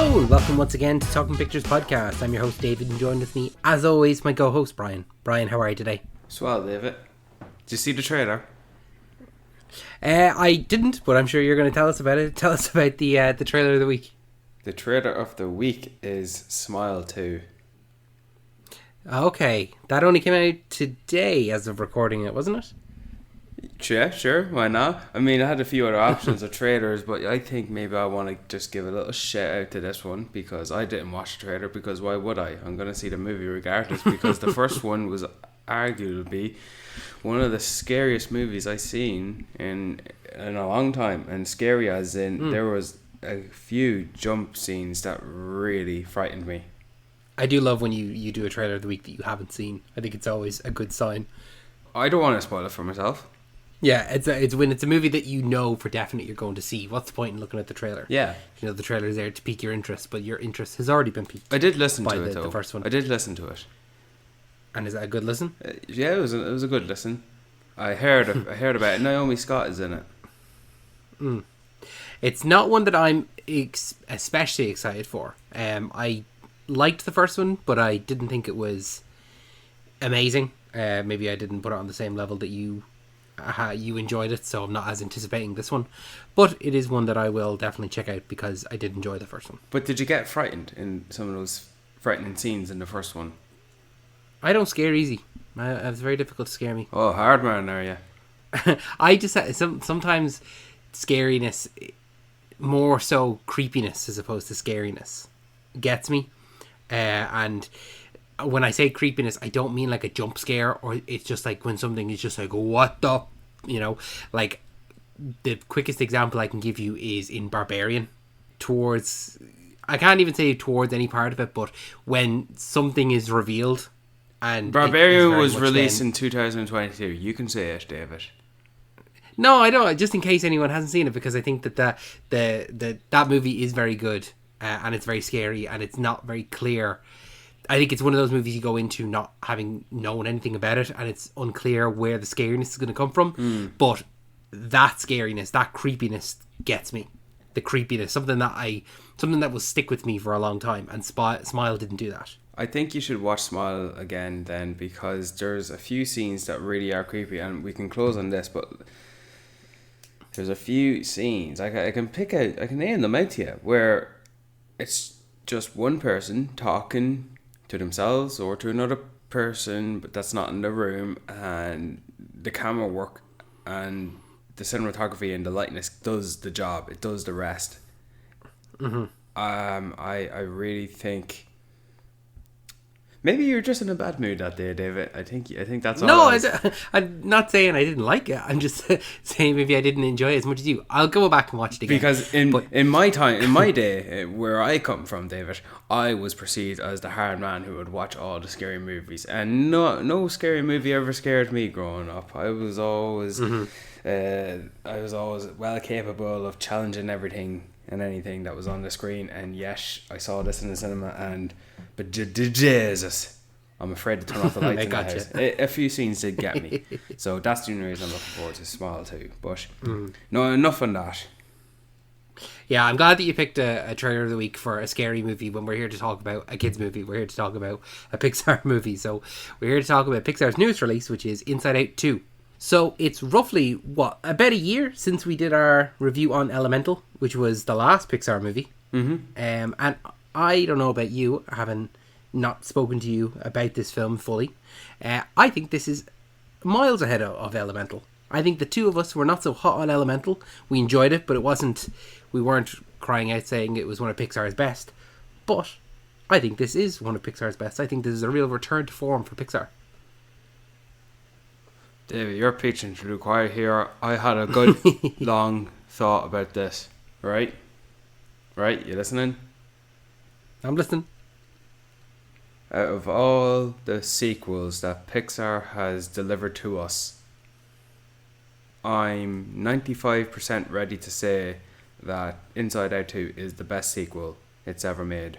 Hello and welcome once again to Talking Pictures Podcast. I'm your host David and joined with me as always my co-host Brian. Brian, how are you today? Swell, David. Did you see the trailer? I didn't, but I'm sure you're going to tell us about it. Tell us about the trailer of the week. The trailer of the week is Smile 2. Okay, that only came out today as of recording it, wasn't it? Yeah, sure, why not? I mean, I had a few other options of trailers, but I think maybe I want to just give a little shout out to this one because I didn't watch the trailer, because why would I? I'm going to see the movie regardless, because the first one was arguably one of the scariest movies I've seen in a long time. And scary as in there was a few jump scenes that really frightened me. I do love when you do a trailer of the week that you haven't seen. I think it's always a good sign. I don't want to spoil it for myself. Yeah, it's when it's a movie that you know for definite you're going to see. What's the point in looking at the trailer? Yeah. You know, the trailer is there to pique your interest, but your interest has already been piqued. I did listen to it, the though. First one. I did listen to it. And is that a good listen? Yeah, it was a good listen. I heard about it. Naomi Scott is in it. It's not one that I'm especially excited for. I liked the first one, but I didn't think it was amazing. Maybe I didn't put it on the same level that you enjoyed it, so I'm not as anticipating this one. But it is one that I will definitely check out because I did enjoy the first one. But did you get frightened in some of those frightening scenes in the first one? I don't scare easy. It's very difficult to scare me. Oh, hard man, are you? I just sometimes scariness, more so creepiness as opposed to scariness, gets me. And when I say creepiness, I don't mean like a jump scare, or it's just like when something is just like, what the, like the quickest example I can give you is in Barbarian. I can't even say towards any part of it, but when something is revealed. And Barbarian was released in 2022. You can say it, David. No, I don't. Just in case anyone hasn't seen it, because I think that that movie is very good, and it's very scary, and it's not very clear. I think it's one of those movies you go into not having known anything about it, and it's unclear where the scariness is going to come from. But that scariness, that creepiness gets me. The creepiness, something that will stick with me for a long time, and Smile didn't do that. I think you should watch Smile again then, because there's a few scenes that really are creepy, and we can close on this, but there's a few scenes I can name them out to you, where it's just one person talking to themselves or to another person, but that's not in the room, and the camera work and the cinematography and the lightness does the job. It does the rest. I really think maybe you're just in a bad mood that day, David. I think that's all. No, I'm not saying I didn't like it. I'm just saying maybe I didn't enjoy it as much as you. I'll go back and watch it again. Because in my day, where I come from, David, I was perceived as the hard man who would watch all the scary movies, and no scary movie ever scared me growing up. I was always well capable of challenging everything and anything that was on the screen. And yes, I saw this in the cinema, but Jesus, I'm afraid to turn off the lights in the house. A few scenes did get me, so that's the only reason I'm looking forward to Smile 2. But no, enough on that. Yeah, I'm glad that you picked a trailer of the week for a scary movie when we're here to talk about a kids movie. We're here to talk about a Pixar movie. So we're here to talk about Pixar's newest release, which is Inside Out 2. So it's roughly, about a year since we did our review on Elemental, which was the last Pixar movie. And I don't know about you, having not spoken to you about this film fully. I think this is miles ahead of Elemental. I think the two of us were not so hot on Elemental. We enjoyed it, but we weren't crying out saying it was one of Pixar's best. But I think this is one of Pixar's best. I think this is a real return to form for Pixar. David, you're preaching to the choir here. I had a good long thought about this. Right? You listening? I'm listening. Out of all the sequels that Pixar has delivered to us, I'm 95% ready to say that Inside Out 2 is the best sequel it's ever made.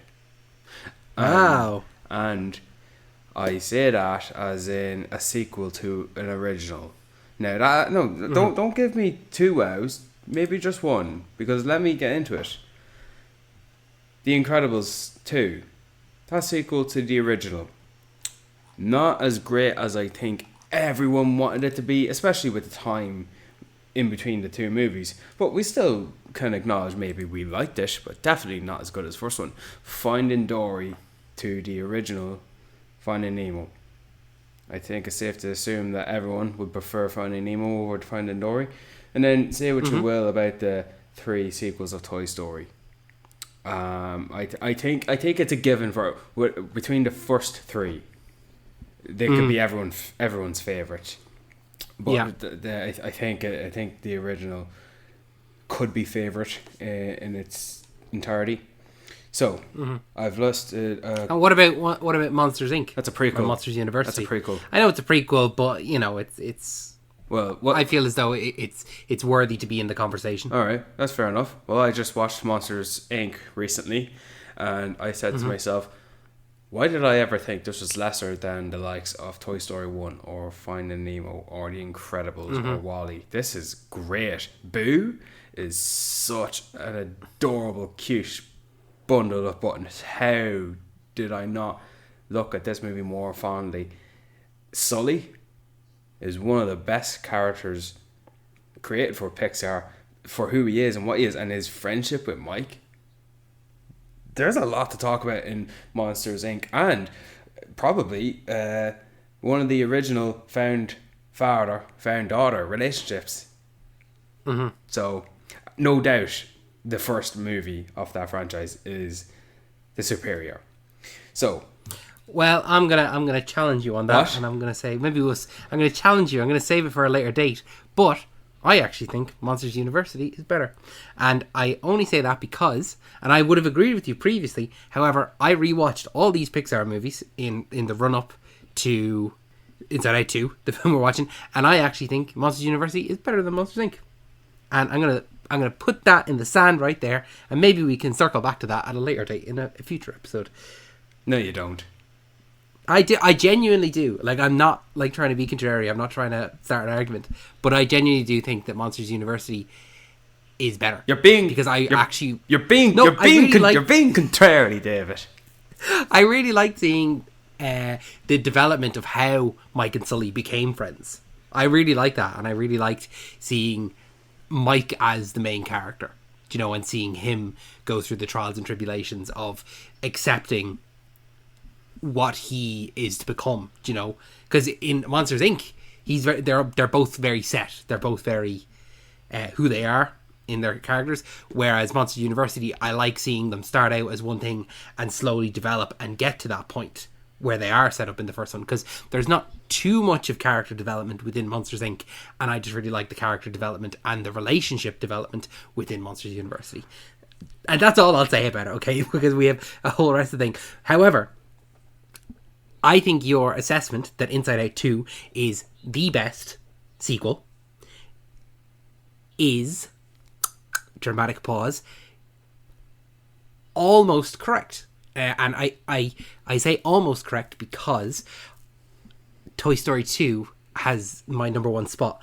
Wow. And I say that as in a sequel to an original. Now, don't give me 2 wows, maybe just 1, because let me get into it. The Incredibles 2, that sequel to the original, not as great as I think everyone wanted it to be, especially with the time in between the two movies. But we still can acknowledge maybe we liked it, but definitely not as good as the first one. Finding Dory to the original Finding Nemo. I think it's safe to assume that everyone would prefer Finding Nemo over Finding Dory. And then say what you will about the 3 sequels of Toy Story. I think it's a given for between the first 3. They could be everyone's favorite. But I think the original could be favorite in its entirety. So I've listed. And what about Monsters Inc? That's a prequel. Or Monsters University. That's a prequel. I know it's a prequel, but it's. Well, I feel as though it's worthy to be in the conversation. All right, that's fair enough. Well, I just watched Monsters Inc. recently, and I said to myself, why did I ever think this was lesser than the likes of Toy Story 1 or Finding Nemo or The Incredibles or WALL-E? This is great. Boo is such an adorable, cute bundle of buttons. How did I not look at this movie more fondly? Sully is one of the best characters created for Pixar for who he is and what he is, and his friendship with Mike. There's a lot to talk about in Monsters Inc. and probably one of the original found daughter relationships. So no doubt the first movie of that franchise is the superior. So well, I'm gonna challenge you on that. What? And I'm gonna say I'm gonna challenge you. I'm gonna save it for a later date. But I actually think Monsters University is better, and I only say that because, and I would have agreed with you previously. However, I rewatched all these Pixar movies in the run up to Inside Out 2, the film we're watching, and I actually think Monsters University is better than Monsters Inc. And I'm gonna put that in the sand right there, and maybe we can circle back to that at a later date in a future episode. No, you don't. I genuinely do. Like, I'm not like trying to be contrary. I'm not trying to start an argument, but I genuinely do think that Monsters University is better. You're being contrary, David. I really liked seeing the development of how Mike and Sully became friends. I really liked that, and I really liked seeing Mike as the main character, and seeing him go through the trials and tribulations of accepting what he is to become, because in Monsters Inc. They're both very set. They're both very who they are in their characters. Whereas Monsters University, I like seeing them start out as one thing and slowly develop and get to that point where they are set up in the first one. Because there's not too much of character development within Monsters Inc. And I just really like the character development and the relationship development within Monsters University. And that's all I'll say about it, okay? Because we have a whole rest of the thing. However, I think your assessment that Inside Out 2 is the best sequel is, dramatic pause, almost correct. And I say almost correct because Toy Story 2 has my number 1 spot.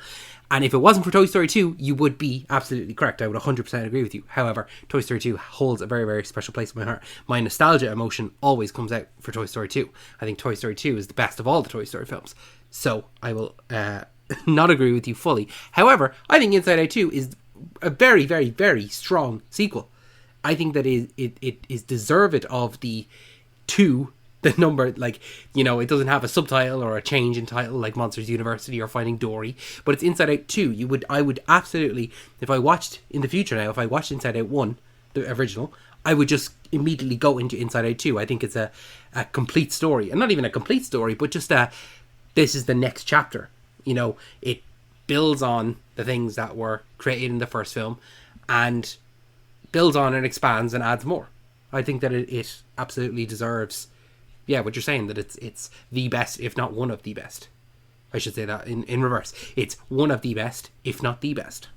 And if it wasn't for Toy Story 2, you would be absolutely correct. I would 100% agree with you. However, Toy Story 2 holds a very, very special place in my heart. My nostalgia emotion always comes out for Toy Story 2. I think Toy Story 2 is the best of all the Toy Story films. So I will not agree with you fully. However, I think Inside Out 2 is a very, very, very strong sequel. I think that it is deserved of the 2, the number, like, it doesn't have a subtitle or a change in title like Monsters University or Finding Dory, but it's Inside Out 2. I would absolutely, if I watched in the future now, if I watched Inside Out 1, the original, I would just immediately go into Inside Out 2. I think it's a complete story, and not even a complete story, but just this is the next chapter. It builds on the things that were created in the first film, and builds on and expands and adds more. I think that it absolutely deserves, what you're saying, that it's the best, if not one of the best. I should say that in reverse. It's one of the best, if not the best.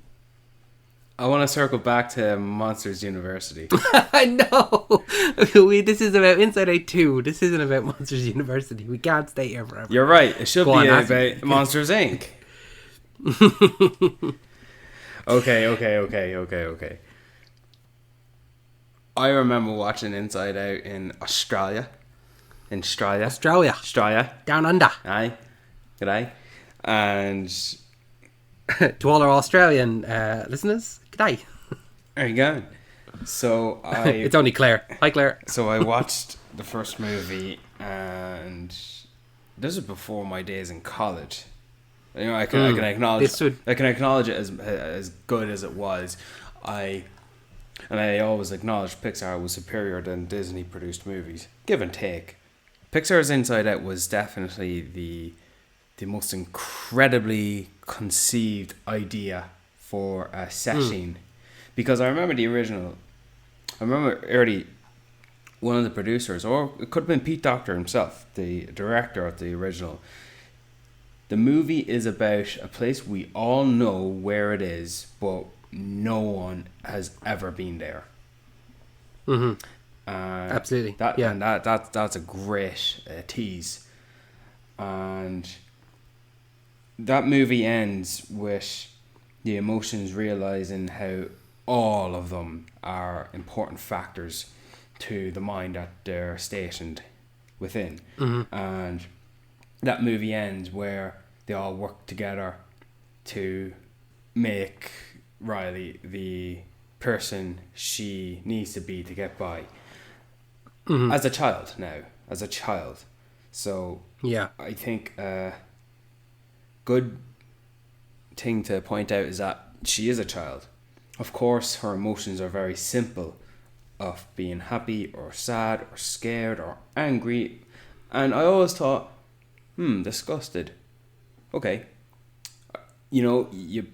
I want to circle back to Monsters University. I know. This is about Inside Out 2. This isn't about Monsters University. We can't stay here forever. You're right. It should be about Monsters Inc. Okay. I remember watching Inside Out in Australia. Australia. Down under. Aye. G'day. And To all our Australian listeners, g'day. there you go. So It's only Claire. Hi, Claire. So I watched the first movie, and this was before my days in college. You know, I can acknowledge it as good as it was. I always acknowledged Pixar was superior than Disney produced movies, give and take. Pixar's Inside Out was definitely the most incredibly conceived idea for a setting, because I remember early one of the producers, or it could have been Pete Docter himself, the director of the original. The movie is about a place we all know where it is, but no one has ever been there. Mm-hmm. Absolutely. That's a great tease. And that movie ends with the emotions realizing how all of them are important factors to the mind that they're stationed within. Mm-hmm. And that movie ends where they all work together to make Riley the person she needs to be to get by. Mm-hmm. As a child. So yeah, I think a good thing to point out is that she is a child. Of course, her emotions are very simple, of being happy or sad or scared or angry. And I always thought, disgusted. Okay. You know, you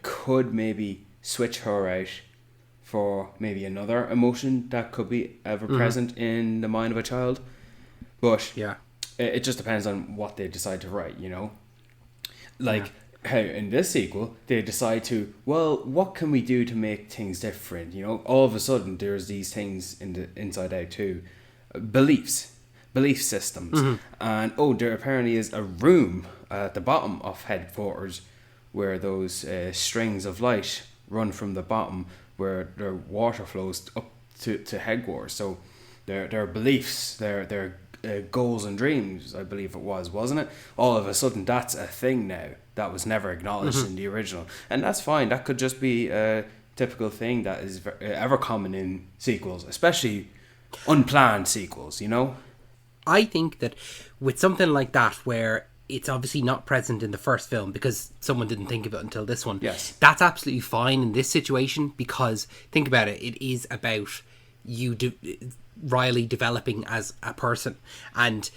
could maybe switch her out for maybe another emotion that could be ever present in the mind of a child. But yeah, it just depends on what they decide to write, you know? Like how in this sequel, they decide to, well, what can we do to make things different? You know, all of a sudden there's these things in the Inside Out too. Belief systems. And there apparently is a room at the bottom of headquarters where those strings of light run from the bottom, where their water flows up to headquarters. So their beliefs, their goals and dreams, I believe it was, wasn't it? All of a sudden that's a thing now that was never acknowledged in the original. And that's fine. That could just be a typical thing that is ever common in sequels, especially unplanned sequels, you know? I think that with something like that, where it's obviously not present in the first film because someone didn't think of it until this one. Yes. That's absolutely fine in this situation, because think about it, it is about Riley developing as a person, and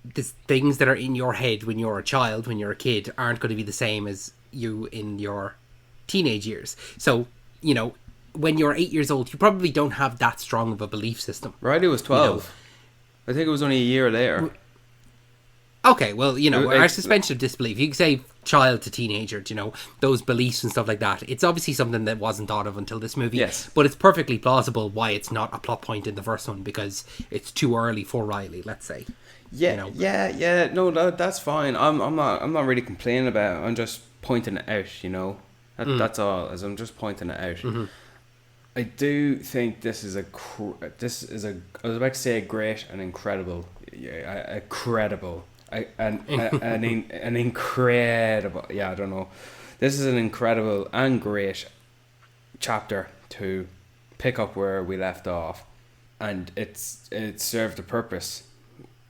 the things that are in your head when you're a child, when you're a kid, aren't going to be the same as you in your teenage years. So, you know, when you're 8 years old, you probably don't have that strong of a belief system. Riley was 12. You know? I think it was only a year later. Okay, well, you know, our suspension of disbelief, you can say child to teenager, you know, those beliefs and stuff like that. It's obviously something that wasn't thought of until this movie. Yes. But it's perfectly plausible why it's not a plot point in the first one, because it's too early for Riley, let's say. Yeah, you know? yeah. No, that's fine. I'm not really complaining about it. I'm just pointing it out, you know. That's all. As I'm just pointing it out. Mm-hmm. I do think this is I was about to say great and incredible. Yeah, incredible. An incredible. Yeah, I don't know. This is an incredible and great chapter to pick up where we left off, and it served a purpose.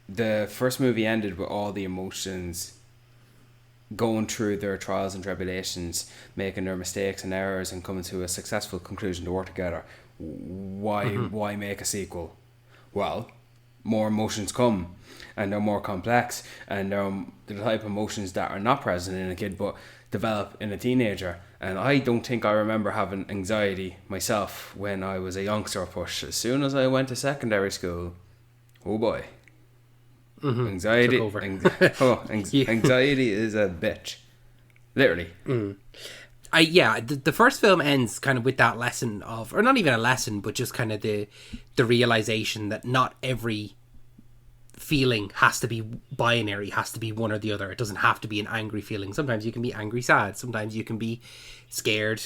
The first movie ended with all the emotions going through their trials and tribulations, making their mistakes and errors, and coming to a successful conclusion to work together. Why make a sequel? Well, more emotions come, and they're more complex, and they're the type of emotions that are not present in a kid but develop in a teenager. And I don't think I remember having anxiety myself when I was a youngster, but as soon as I went to secondary school, oh boy. Anxiety anxiety is a bitch, literally. The first film ends kind of with that lesson of, or not even a lesson, but just kind of the realization that not every feeling has to be binary, has to be one or the other. It doesn't have to be an angry feeling. Sometimes you can be angry sad, sometimes you can be scared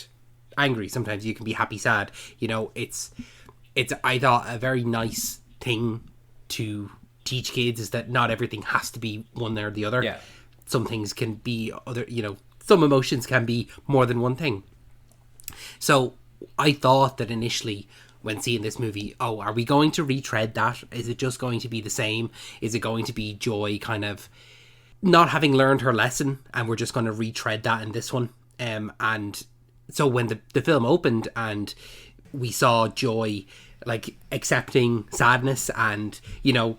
angry, sometimes you can be happy sad. You know, it's it's, I thought, a very nice thing to teach kids, is that not everything has to be one or the other. Yeah. Some things can be other, some emotions can be more than one thing. So I thought that initially, when seeing this movie, oh, are we going to retread that? Is it just going to be the same? Is it going to be Joy kind of not having learned her lesson, and we're just going to retread that in this one? And so when the film opened and we saw Joy like accepting sadness and,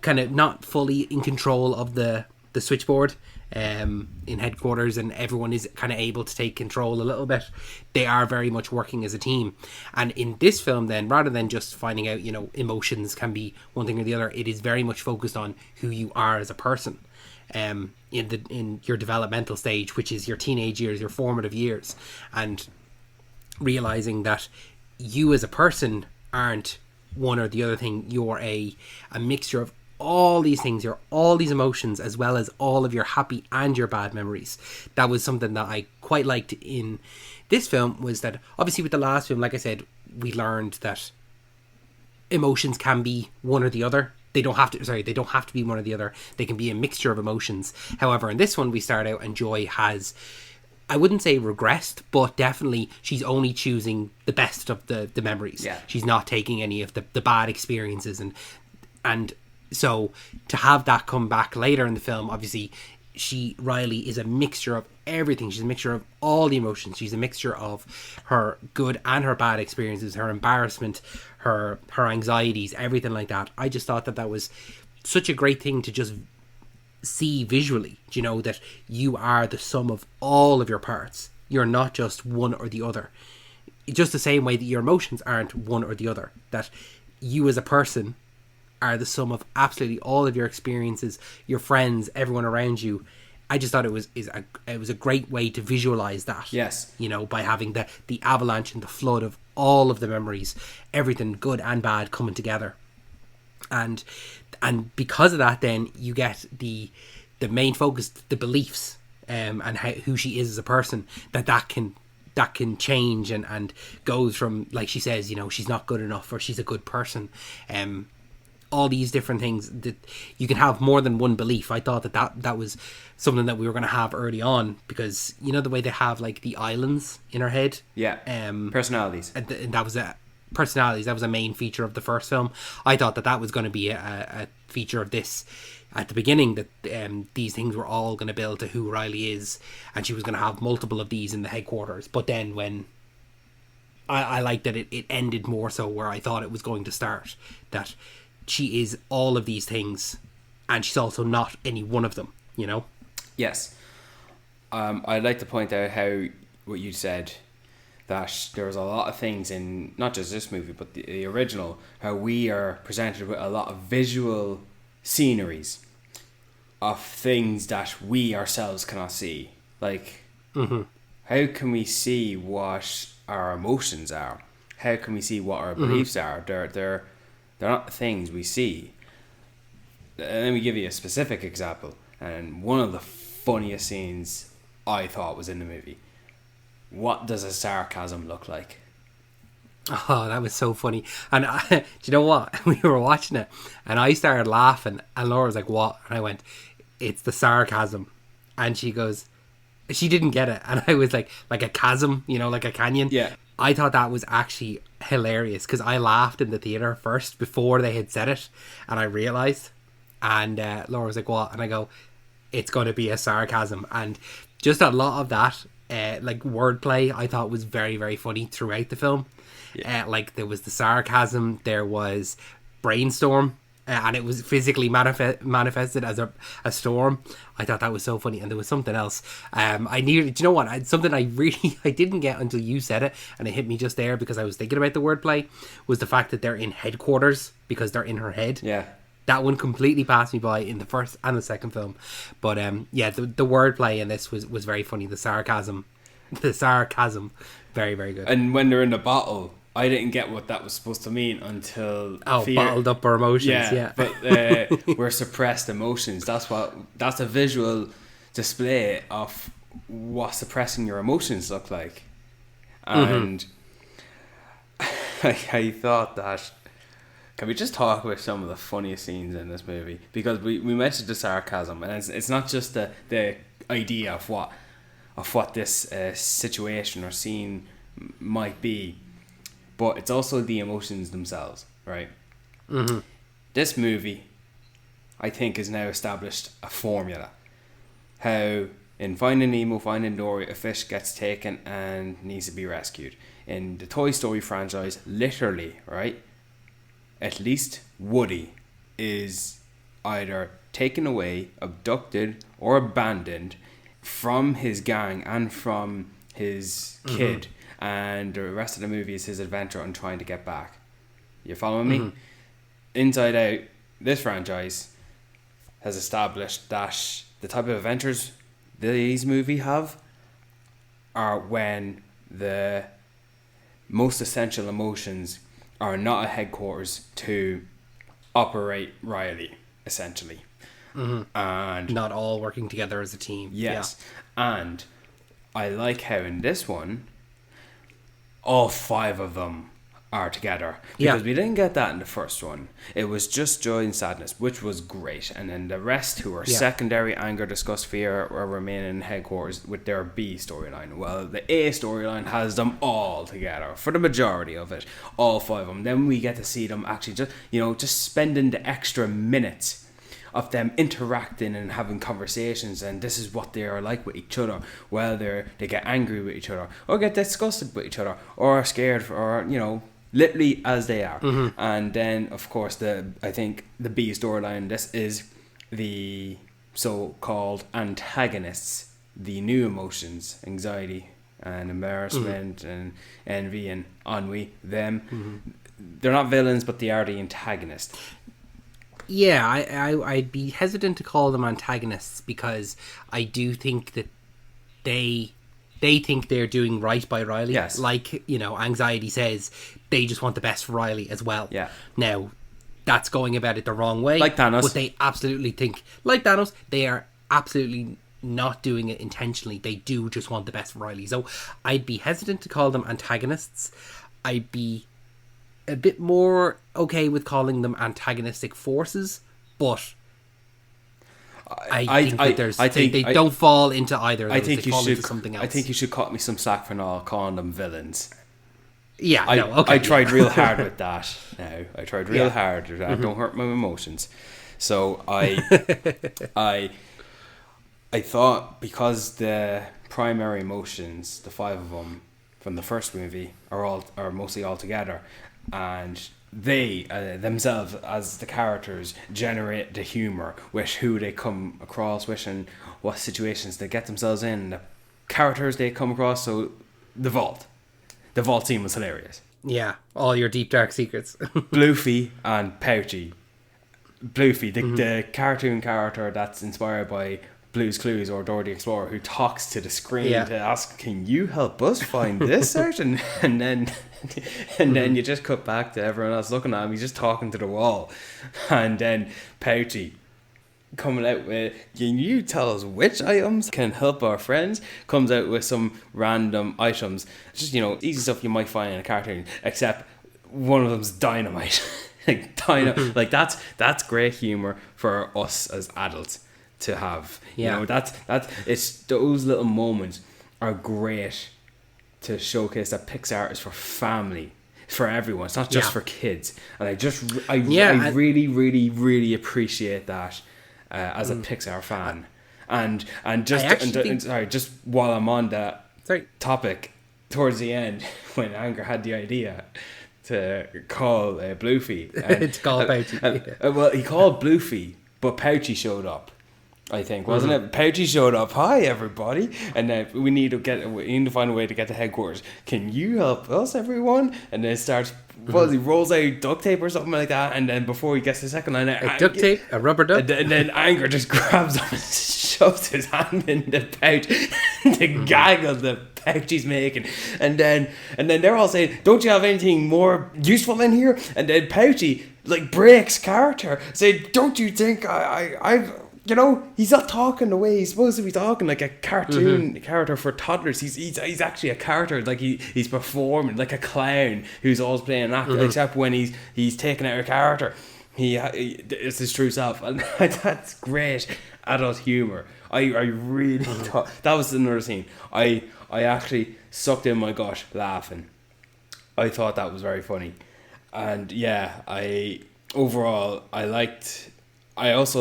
kind of not fully in control of the switchboard in headquarters, and everyone is kind of able to take control a little bit, they are very much working as a team. And in this film then, rather than just finding out, emotions can be one thing or the other, it is very much focused on who you are as a person in your developmental stage, which is your teenage years, your formative years, and realizing that you as a person aren't one or the other thing. You're a mixture of all these things, you're all these emotions, as well as all of your happy and your bad memories. That was something that I quite liked in this film, was that obviously with the last film, like I said, we learned that emotions can be one or the other. They don't have to be one or the other. They can be a mixture of emotions. However, in this one, we start out and Joy has, I wouldn't say regressed, but definitely she's only choosing the best of the memories. Yeah. She's not taking any of the bad experiences, and so to have that come back later in the film, obviously Riley is a mixture of everything. She's a mixture of all the emotions. She's a mixture of her good and her bad experiences, her embarrassment, her anxieties, everything like that. I just thought that was such a great thing to just see visually, that you are the sum of all of your parts. You're not just one or the other. Just the same way that your emotions aren't one or the other. That you as a person are the sum of absolutely all of your experiences, your friends, everyone around you. I just thought it was a great way to visualize that. Yes. By having the avalanche and the flood of all of the memories, everything good and bad coming together. And because of that, then you get the main focus, the beliefs, and who she is as a person, that can change and goes from, like she says, she's not good enough, or she's a good person. All these different things, that you can have more than one belief. I thought that was something that we were going to have early on, because the way they have like the islands in her head. Yeah. Personalities. And that was personalities. That was a main feature of the first film. I thought that was going to be a feature of this at the beginning, that these things were all going to build to who Riley is, and she was going to have multiple of these in the headquarters. But then when I liked that it ended more so where I thought it was going to start, that she is all of these things, and she's also not any one of them, Yes. I'd like to point out how what you said, that there's a lot of things in not just this movie but the original, how we are presented with a lot of visual sceneries of things that we ourselves cannot see. Like, how can we see what our emotions are? How can we see what our beliefs are? They're not things we see. Let me give you a specific example. And one of the funniest scenes I thought was in the movie. What does a sarcasm look like? Oh, that was so funny. And do you know what? We were watching it, and I started laughing, and Laura was like, "What?" And I went, "It's the sarcasm." And she goes, she didn't get it. And I was like a chasm, like a canyon. Yeah. I thought that was actually hilarious, because I laughed in the theater first before they had said it, and I realized. And Laura was like, "What?" And I go, "It's going to be a sarcasm." And just a lot of that like wordplay I thought was very, very funny throughout the film. Yeah. Like there was the sarcasm, there was brainstorm, and it was physically manifested as a storm. I thought that was so funny. And there was something else. I needed, do you know what? Something I didn't get until you said it, and it hit me just there because I was thinking about the wordplay, was the fact that they're in headquarters because they're in her head. Yeah. That one completely passed me by in the first and the second film. But yeah, the wordplay in this was very funny. The sarcasm, very, very good. And when they're in the bottle, I didn't get what that was supposed to mean until bottled up our emotions. Yeah. But we're suppressed emotions. That's a visual display of what suppressing your emotions look like. And I thought that Can we just talk about some of the funniest scenes in this movie? Because we mentioned the sarcasm, and it's not just the idea of what this situation or scene might be, but it's also the emotions themselves, right? Mm-hmm. This movie, I think, has now established a formula. How in Finding Nemo, Finding Dory, a fish gets taken and needs to be rescued. In the Toy Story franchise, literally, right? At least Woody is either taken away, abducted, or abandoned from his gang and from his kid, and the rest of the movie is his adventure on trying to get back. You following me? Inside Out, this franchise has established that the type of adventures these movies have are when the most essential emotions are not at headquarters to operate Riley, essentially. And Not all working together as a team. yes, and I like how in this one, all 5 of them are together, because we didn't get that in the first one. It was just joy and sadness, which was great, and then the rest, who are secondary, anger, disgust, fear, are remaining in headquarters with their B storyline. Well, the A storyline has them all together for the majority of it, all 5 of them. Then we get to see them actually just spending the extra minutes of them interacting and having conversations, and this is what they are like with each other. Well, they get angry with each other, or get disgusted with each other, or are scared, or literally as they are. And then, of course, I think the B storyline, this is the so-called antagonists, the new emotions, anxiety and embarrassment and envy and ennui, them. They're not villains, but they are the antagonist. Yeah, I'd be hesitant to call them antagonists, because I do think that they think they're doing right by Riley. Yes. Like, anxiety says they just want the best for Riley as well. Yeah. Now, that's going about it the wrong way. Like Thanos. But they absolutely think, like Thanos, they are absolutely not doing it intentionally. They do just want the best for Riley. So I'd be hesitant to call them antagonists. I'd be a bit more okay with calling them antagonistic forces, but I think they don't fall into either of those. They fall into something else. I think you should cut me some slack for not calling them villains. Yeah, I tried real hard with that. Now I tried real hard with that. Don't hurt my emotions. So I thought, because the primary emotions, the 5 of them from the first movie, are mostly all together, and they themselves as the characters generate the humour with who they come across with and what situations they get themselves in, the characters they come across. So the vault scene was hilarious. Yeah, all your deep dark secrets. Bloofy and Pouchy. Bloofy, the cartoon character that's inspired by Blue's Clues or Dora the Explorer, who talks to the screen to ask, "Can you help us find this out?" and then you just cut back to everyone else looking at him. He's just talking to the wall, and then Pouchy coming out with, "Can you tell us which items can help our friends?" Comes out with some random items, just easy stuff you might find in a cartoon, except one of them's dynamite. Like that's great humor for us as adults to have. That's it's those little moments are great to showcase that Pixar is for family, for everyone. It's not just for kids. And I really, really, really appreciate that as a Pixar fan. And just while I'm on that topic, towards the end, when Anger had the idea to call Bloofy, to call Pouchy. Well, he called Bloofy, but Pouchy showed up, I think, wasn't it? Pouchy showed up. "Hi, everybody," and then we need to find a way to get to headquarters. "Can you help us, everyone?" And then it starts. Well, he rolls out duct tape or something like that, and then before he gets to the second line, duct tape, a rubber duck, and then Anger just grabs him and shoves his hand in the pouch, the gaggle the pouch he's making, and then they're all saying, "Don't you have anything more useful in here?" And then Pouchy breaks character, saying, "Don't you think you know, he's not talking the way he's supposed to be talking, like a cartoon character for toddlers. He's actually a character, like he's performing like a clown who's always playing an act, except when he's taking out a character, it's his true self, and that's great adult humor. I really thought that was another scene. I actually sucked in my gut laughing. I thought that was very funny, and yeah, I also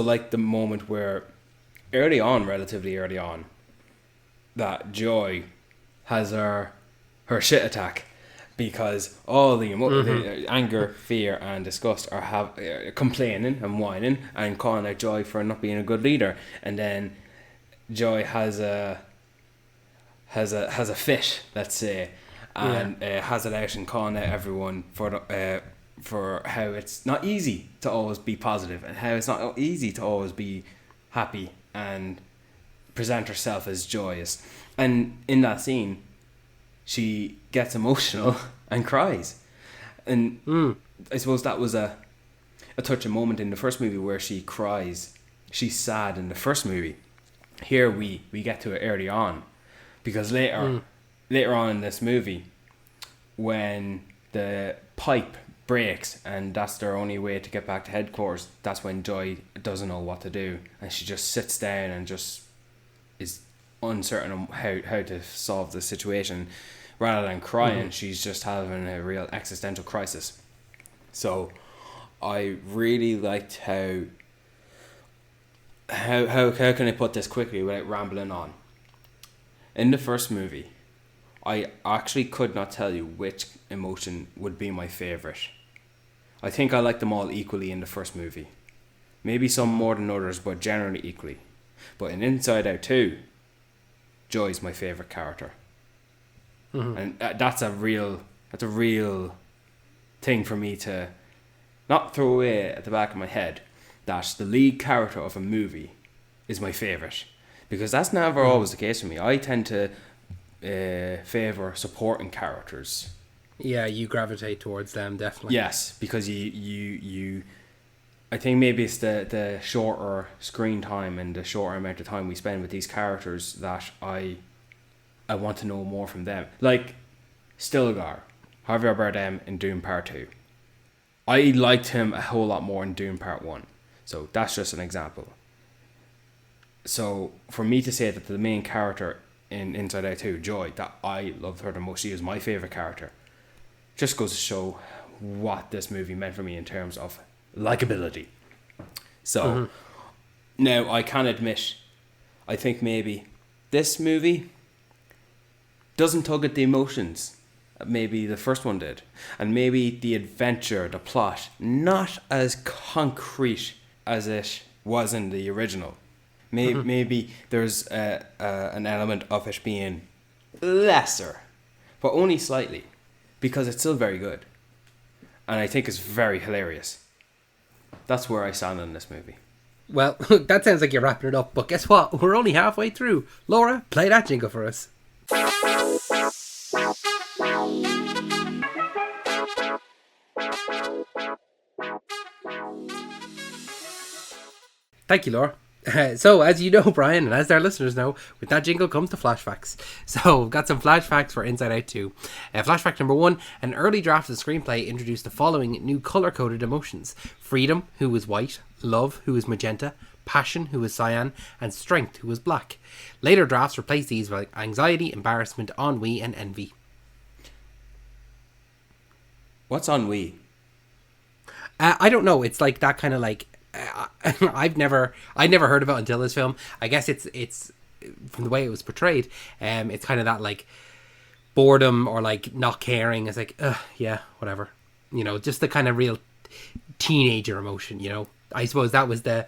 liked the moment where relatively early on, that Joy has her shit attack, because all the anger, fear, and disgust are complaining and whining and calling out Joy for not being a good leader, and then Joy has a fit, let's say, and has it out and calling out everyone for how it's not easy to always be positive, and how it's not easy to always be happy and present herself as joyous. And in that scene, she gets emotional and cries. And I suppose that was a touching moment in the first movie where she cries. She's sad in the first movie. Here we get to it early on, because later on in this movie, when the pipe breaks and that's their only way to get back to headquarters, that's when Joy doesn't know what to do, and she just sits down and just is uncertain on how to solve the situation. Rather than crying, she's just having a real existential crisis. So I really liked how can I put this quickly without rambling on? In the first movie, I actually could not tell you which emotion would be my favourite. I think I liked them all equally in the first movie. Maybe some more than others, but generally equally. But in Inside Out 2, Joy's my favourite character. And that's a real thing for me to not throw away at the back of my head, that the lead character of a movie is my favourite. Because that's never always the case for me. I tend to favour supporting characters. Yeah, you gravitate towards them, definitely. Yes, because you I think maybe it's the shorter screen time and the shorter amount of time we spend with these characters that I want to know more from them. Like Stilgar, Javier Bardem in Dune Part 2. I liked him a whole lot more in Dune Part 1. So that's just an example. So for me to say that the main character in Inside Out 2, Joy, that I loved her the most, she is my favourite character, just goes to show what this movie meant for me in terms of likability. So now I can admit, I think maybe this movie doesn't tug at the emotions maybe the first one did, and maybe the adventure, the plot, not as concrete as it was in the original. Maybe there's an element of it being lesser, but only slightly, because it's still very good, and I think it's very hilarious. That's where I stand on this movie. Well, that sounds like you're wrapping it up, but guess what? We're only halfway through. Laura, play that jingle for us. Thank you, Laura. So, as you know, Brian, and as our listeners know, with that jingle comes the flashbacks. So, we've got some flashbacks for Inside Out 2. Flashback number 1, an early draft of the screenplay introduced the following new colour-coded emotions. Freedom, who was white, love, who was magenta, passion, who was cyan, and strength, who was black. Later drafts replaced these with anxiety, embarrassment, ennui, and envy. What's ennui? I don't know. It's like that kind of like... I'd never heard of it until this film. I guess it's from the way it was portrayed. It's kind of that like boredom or like not caring. It's like, yeah, whatever. You know, just the kind of real teenager emotion. You know, I suppose that was the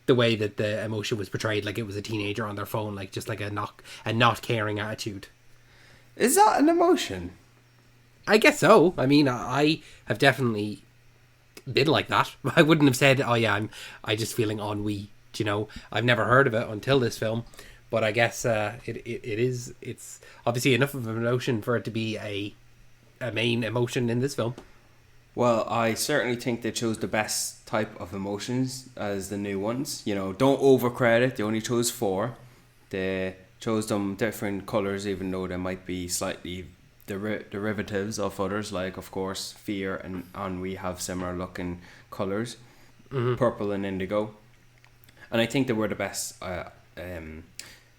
way that the emotion was portrayed. Like it was a teenager on their phone, like just like a not caring attitude. Is that an emotion? I guess so. I mean, I have definitely been like that. I wouldn't have said, oh yeah, I just feeling ennui. You know, I've never heard of it until this film, but I guess it's obviously enough of an emotion for it to be a main emotion in this film. Well, I certainly think they chose the best type of emotions as the new ones. You know, don't overcredit. They only chose 4. They chose them different colors, even though they might be slightly derivatives of others. Like, of course, Fear and Ennui have similar looking colors, purple and indigo. And I think they were the best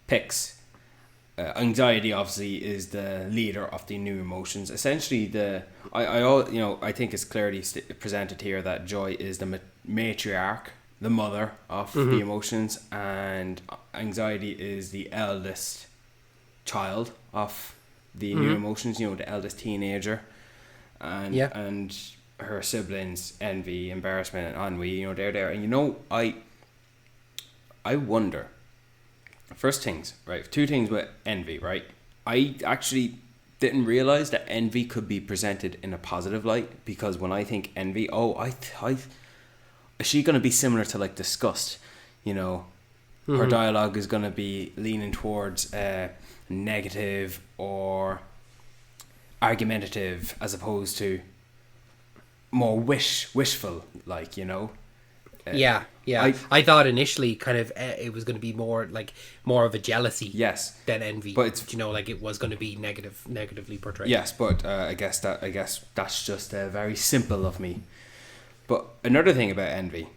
picks. Anxiety obviously is the leader of the new emotions. Essentially, I think it's clearly presented here that joy is the matriarch, the mother of the emotions, and anxiety is the eldest child of the new emotions. You know, the eldest teenager, and her siblings, envy, embarrassment, and ennui. You know, they're there, and you know, I wonder. First things, right? 2 things with envy, right? I actually didn't realize that envy could be presented in a positive light, because when I think envy, is she going to be similar to like disgust? You know, her dialogue is going to be leaning towards negative or argumentative, as opposed to more wishful, like, you know. Yeah. I thought initially kind of it was going to be more of a jealousy, yes, than envy. But it's, you know, like it was going to be negatively portrayed. Yes, but I guess that's just very simple of me. But another thing about envy.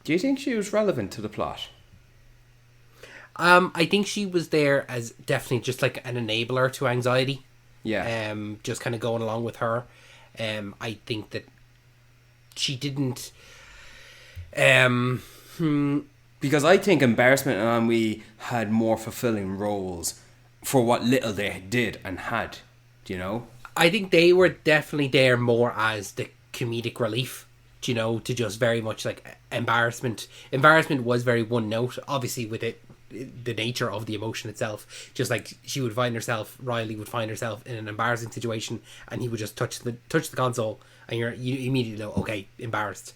Do you think she was relevant to the plot? I think she was there as definitely just like an enabler to anxiety. Yeah. Just kind of going along with her. I think that she didn't. Because I think embarrassment and ennui had more fulfilling roles for what little they did and had. Do you know? I think they were definitely there more as the comedic relief. Do you know, to just very much like embarrassment. Embarrassment was very one note, obviously, with it. The nature of the emotion itself, just like Riley would find herself in an embarrassing situation, and he would just touch the console, and you immediately know, okay, embarrassed.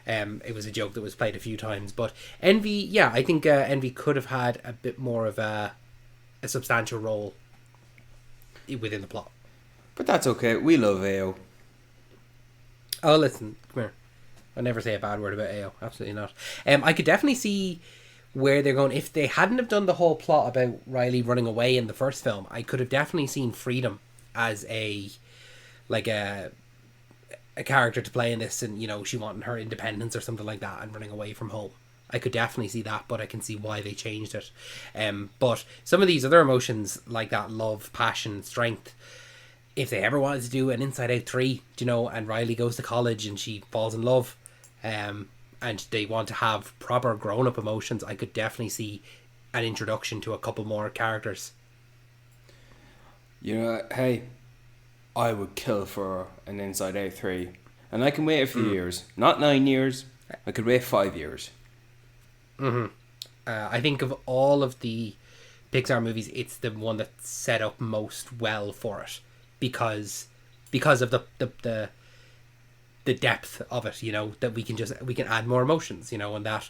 It was a joke that was played a few times, but envy, I think envy could have had a bit more of a substantial role within the plot. But that's okay. We love AO. Oh, listen, come here. I never say a bad word about AO. Absolutely not. I could definitely see where they're going. If they hadn't have done the whole plot about Riley running away in the first film, I could have definitely seen Freedom as a character to play in this, and, you know, she wanting her independence or something like that and running away from home. I could definitely see that, but I can see why they changed it. But some of these other emotions, like that love, passion, strength, if they ever wanted to do an Inside Out 3, you know, and Riley goes to college and she falls in love, and they want to have proper grown-up emotions, I could definitely see an introduction to a couple more characters. You know, hey, I would kill for an Inside Out 3. And I can wait a few years. Not 9 years. I could wait 5 years. I think of all of the Pixar movies, it's the one that's set up most well for it. Because of the depth of it, you know, that we can add more emotions, you know, and that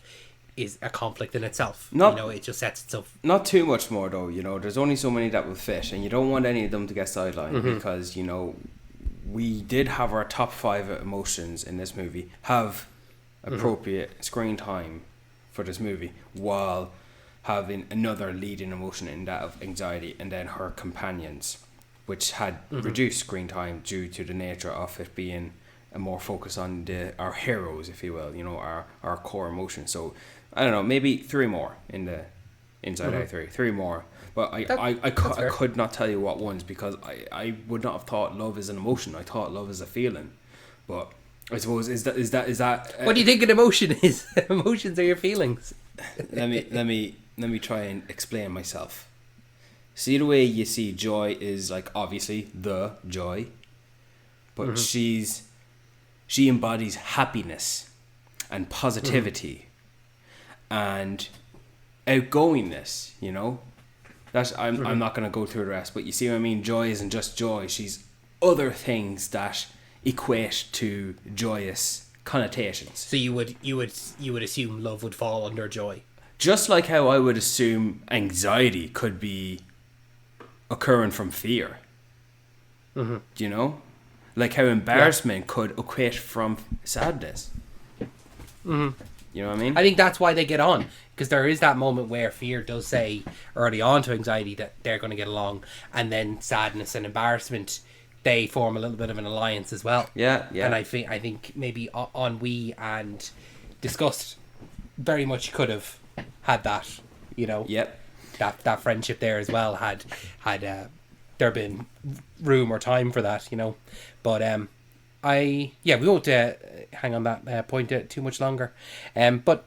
is a conflict in itself. You know, it just sets itself. Not too much more though, you know. There's only so many that will fit, and you don't want any of them to get sidelined, because, you know, we did have our top 5 emotions in this movie have appropriate screen time for this movie, while having another leading emotion in that of anxiety, and then her companions, which had reduced screen time due to the nature of it being a more focus on our heroes, if you will, you know, our core emotions. So I don't know, maybe 3 more in the Inside Out 3 more. But I could not tell you what ones, because I would not have thought love is an emotion. I thought love is a feeling. But I suppose is that what do you think an emotion is? Emotions are your feelings. let me try and explain myself. See, the way you see joy is like obviously the joy, but she embodies happiness and positivity and outgoingness, you know. I'm not going to go through the rest, but you see what I mean? Joy isn't just joy. She's other things that equate to joyous connotations. So you would assume love would fall under joy. Just like how I would assume anxiety could be occurring from fear. Do you know? Like how embarrassment could equate from sadness. You know what I mean? I think that's why they get on, because there is that moment where fear does say early on to anxiety that they're going to get along, and then sadness and embarrassment, they form a little bit of an alliance as well. Yeah. And I think maybe ennui and disgust very much could have had that, Yep. that friendship there as well, had there been room or time for that, but we won't hang on that point too much longer, but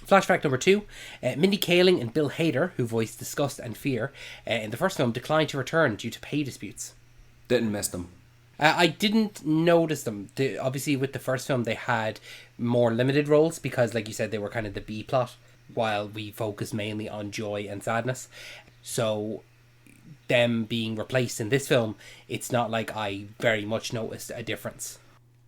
flashback number 2, Mindy Kaling and Bill Hader, who voiced disgust and fear in the first film, declined to return due to pay disputes. Didn't miss them. I didn't notice them. Obviously, with the first film, they had more limited roles because, like you said, they were kind of the B plot, while we focused mainly on joy and sadness. So, them being replaced in this film, it's not like I very much noticed a difference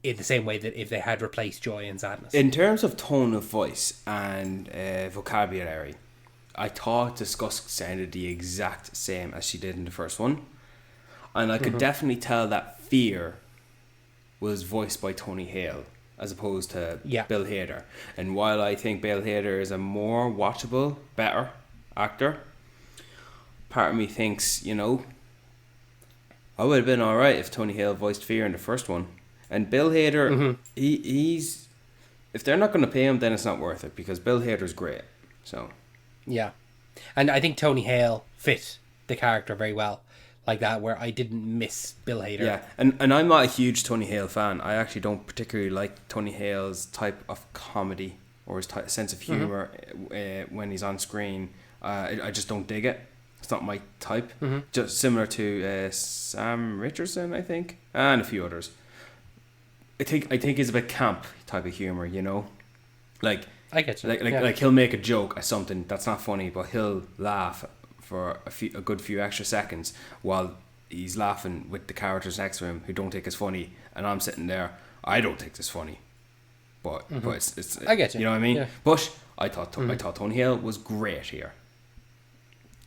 in the same way that if they had replaced joy and sadness. In terms of tone of voice and vocabulary, I thought disgust sounded the exact same as she did in the first one. And I could definitely tell that fear was voiced by Tony Hale as opposed to Bill Hader. And while I think Bill Hader is a more watchable, better actor, part of me thinks, I would have been alright if Tony Hale voiced fear in the first one. And Bill Hader, he's... If they're not going to pay him, then it's not worth it, because Bill Hader's great. So... Yeah. And I think Tony Hale fit the character very well. Like that, where I didn't miss Bill Hader. Yeah, and I'm not a huge Tony Hale fan. I actually don't particularly like Tony Hale's type of comedy or his sense of humour when he's on screen. I just don't dig it. It's not my type. Just similar to Sam Richardson, I think, and a few others. I think he's a bit camp type of humour, Like, I get you. Like he'll make a joke at something that's not funny, but he'll laugh for a good few extra seconds while he's laughing with the characters next to him who don't think it's funny, and I'm sitting there, I don't think it's funny, but it's I get you. You know what I mean? Yeah. But I thought Tony Hale was great here.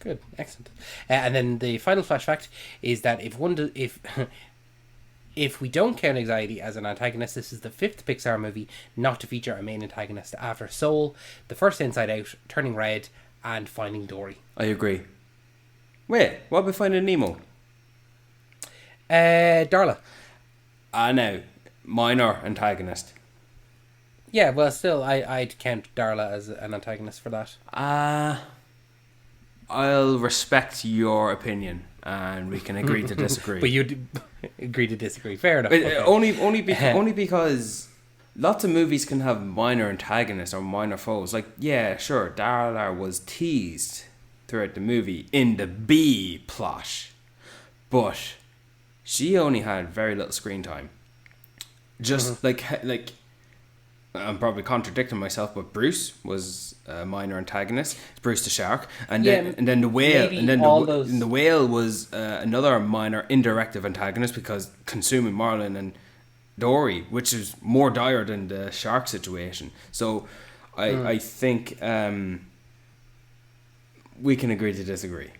Good, excellent. And then the final flashback is that if we don't count anxiety as an antagonist, this is the 5th Pixar movie not to feature a main antagonist after Soul, the first Inside Out, Turning Red, and Finding Dory. I agree. Wait, what about Finding Nemo? Darla. No, minor antagonist. Yeah, well, still, I'd count Darla as an antagonist for that. I'll respect your opinion, and we can agree to disagree. But you'd agree to disagree. Fair enough. Okay. Only because lots of movies can have minor antagonists or minor foes. Like, yeah, sure, Darla was teased throughout the movie in the B plot, but she only had very little screen time. Just like I'm probably contradicting myself, but Bruce was a minor antagonist. It's Bruce the shark, and then the whale, and then the whale was another minor indirect antagonist because consuming Marlin and Dory, which is more dire than the shark situation. So I think we can agree to disagree.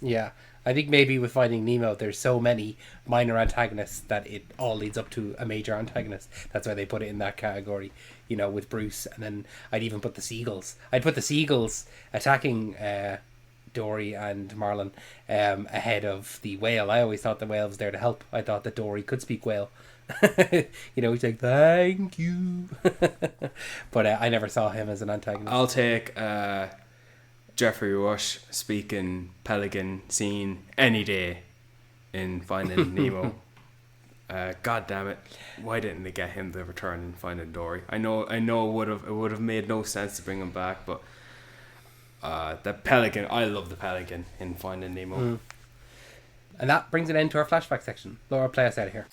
Yeah. I think maybe with Finding Nemo, there's so many minor antagonists that it all leads up to a major antagonist. That's why they put it in that category, with Bruce. And then I'd even put the seagulls. I'd put the seagulls attacking Dory and Marlin ahead of the whale. I always thought the whale was there to help. I thought that Dory could speak whale. He's like, thank you. But I never saw him as an antagonist. I'll take Jeffrey Rush speaking pelican scene any day in Finding Nemo. God damn it! Why didn't they get him to return in Finding Dory? I know it would have made no sense to bring him back, but the pelican, I love the pelican in Finding Nemo. And that brings an end to our flashback section. Laura, play us out of here.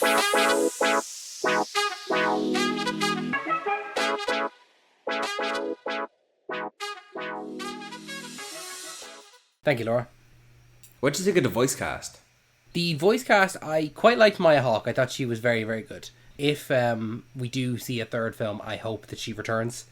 Thank you, Laura. What did you think of the voice cast? The voice cast, I quite liked Maya Hawke. I thought she was very, very good. If we do see a third film, I hope that she returns.